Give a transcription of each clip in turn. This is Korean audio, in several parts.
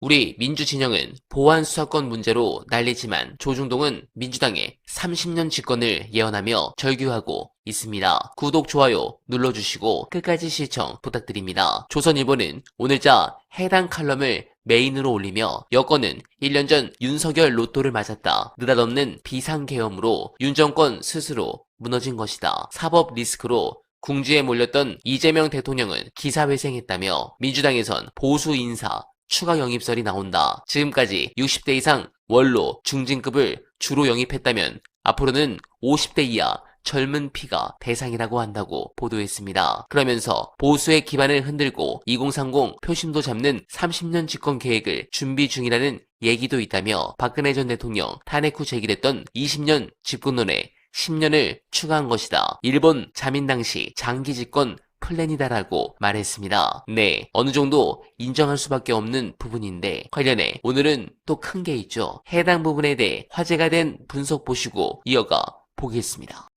우리 민주진영은 보안 수사권 문제로 난리지만 조중동은 민주당의 30년 집권을 예언하며 절규하고 있습니다. 구독, 좋아요 눌러주시고 끝까지 시청 부탁드립니다. 조선일보는 오늘자 해당 칼럼을 메인으로 올리며 여권은 1년 전 윤석열 로또를 맞았다. 느닷없는 비상계엄으로 윤 정권 스스로 무너진 것이다. 사법 리스크로 궁지에 몰렸던 이재명 대통령은 기사회생했다며 민주당에선 보수 인사 추가 영입설이 나온다. 지금까지 60대 이상 원로 중진급을 주로 영입했다면 앞으로는 50대 이하 젊은 피가 대상이라고 한다고 보도했습니다. 그러면서 보수의 기반을 흔들고 2030 표심도 잡는 30년 집권 계획을 준비 중이라는 얘기도 있다며 박근혜 전 대통령 탄핵 후 제기됐던 20년 집권론에 10년을 추가한 것이다. 일본 자민 당시 장기 집권 플랜이다라고 말했습니다. 네, 어느 정도 인정할 수밖에 없는 부분인데 관련해 오늘은 또 큰 게 있죠. 해당 부분에 대해 화제가 된 분석 보시고 이어가 보겠습니다.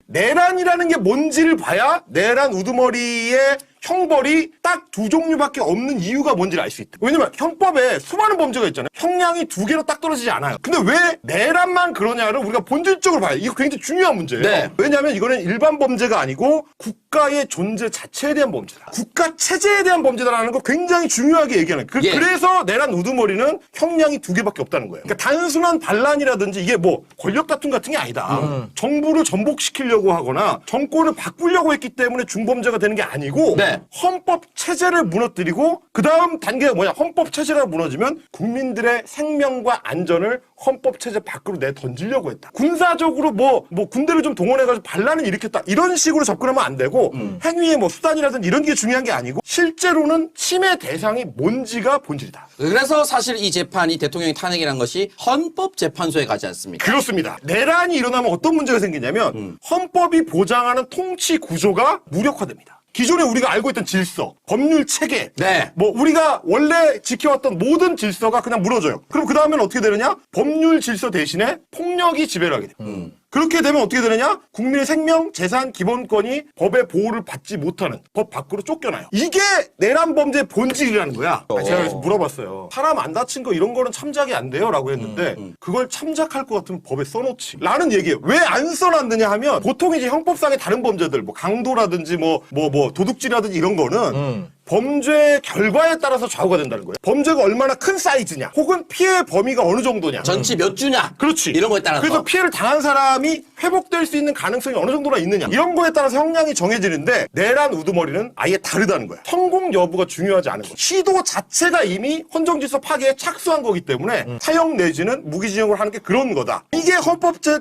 내란이라는 게 뭔지를 봐야 내란 우두머리의 형벌이 딱 두 종류밖에 없는 이유가 뭔지를 알 수 있다. 왜냐면 형법에 수많은 범죄가 있잖아요. 형량이 두 개로 딱 떨어지지 않아요. 근데 왜 내란만 그러냐를 우리가 본질적으로 봐요. 이거 굉장히 중요한 문제예요. 네. 왜냐하면 이거는 일반 범죄가 아니고 국가의 존재 자체에 대한 범죄다. 국가 체제에 대한 범죄다라는 거 굉장히 중요하게 얘기하는 거예요. 예. 그래서 내란 우두머리는 형량이 두 개밖에 없다는 거예요. 그러니까 단순한 반란이라든지 이게 뭐 권력 다툼 같은 게 아니다. 정부를 전복시키려고 하거나 정권을 바꾸려고 했기 때문에 중범죄가 되는 게 아니고 네. 헌법 체제를 무너뜨리고 그 다음 단계가 뭐냐? 헌법 체제가 무너지면 국민들의 생명과 안전을 헌법 체제 밖으로 내던지려고 했다. 군사적으로 뭐 군대를 좀 동원해가지고 반란을 일으켰다. 이런 식으로 접근하면 안 되고 행위의 뭐 수단이라든지 이런 게 중요한 게 아니고 실제로는 침해 대상이 뭔지가 본질이다. 그래서 사실 이 재판이 대통령의 탄핵이라는 것이 헌법재판소에 가지 않습니까? 그렇습니다. 내란이 일어나면 어떤 문제가 생기냐면 헌법이 보장하는 통치 구조가 무력화됩니다. 기존에 우리가 알고 있던 질서, 법률 체계, 네. 뭐 우리가 원래 지켜왔던 모든 질서가 그냥 무너져요. 그럼 그 다음엔 어떻게 되느냐? 법률 질서 대신에 폭력이 지배를 하게 돼요. 그렇게 되면 어떻게 되느냐? 국민의 생명, 재산, 기본권이 법의 보호를 받지 못하는 법 밖으로 쫓겨나요. 이게 내란 범죄의 본질이라는 거야. 제가 그래서 물어봤어요. 사람 안 다친 거 이런 거는 참작이 안 돼요? 라고 했는데 그걸 참작할 것 같으면 법에 써놓지. 라는 얘기예요. 왜 안 써놨느냐 하면 보통 이제 형법상의 다른 범죄들, 뭐 강도라든지 뭐 도둑질이라든지 이런 거는 범죄 결과에 따라서 좌우가 된다는 거예요. 범죄가 얼마나 큰 사이즈냐, 혹은 피해 범위가 어느 정도냐. 전치 몇 주냐? 그렇지. 이런 거에 따라서. 그래서 피해를 당한 사람이 회복될 수 있는 가능성이 어느 정도나 있느냐. 이런 거에 따라서 형량이 정해지는데 내란 우두머리는 아예 다르다는 거야. 성공 여부가 중요하지 않은 거야. 시도 자체가 이미 헌정질서 파괴에 착수한 거기 때문에 사형 내지는 무기징역을 하는 게 그런 거다. 이게 헌법제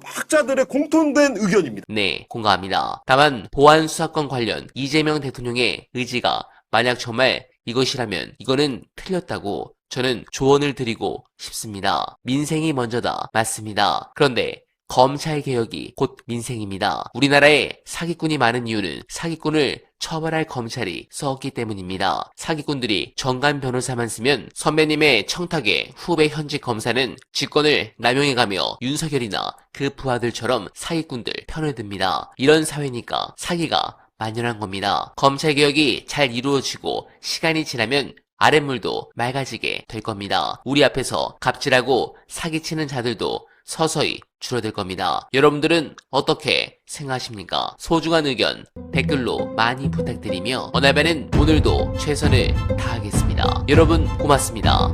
학자들의 공통된 의견입니다. 네, 공감합니다. 다만 보안 수사권 관련 이재명 대통령의 의지가 만약 정말 이것이라면 이거는 틀렸다고 저는 조언을 드리고 싶습니다. 민생이 먼저다. 맞습니다. 그런데 검찰개혁이 곧 민생입니다. 우리나라에 사기꾼이 많은 이유는 사기꾼을 처벌할 검찰이 썩었기 때문입니다. 사기꾼들이 정관 변호사만 쓰면 선배님의 청탁에 후배 현직 검사는 직권을 남용해가며 윤석열이나 그 부하들처럼 사기꾼들 편을 듭니다. 이런 사회니까 사기가 만연한 겁니다. 검찰개혁이 잘 이루어지고 시간이 지나면 아랫물도 맑아지게 될 겁니다. 우리 앞에서 갑질하고 사기치는 자들도 서서히 줄어들 겁니다. 여러분들은 어떻게 생각하십니까? 소중한 의견 댓글로 많이 부탁드리며 어날바는 오늘도 최선을 다하겠습니다. 여러분 고맙습니다.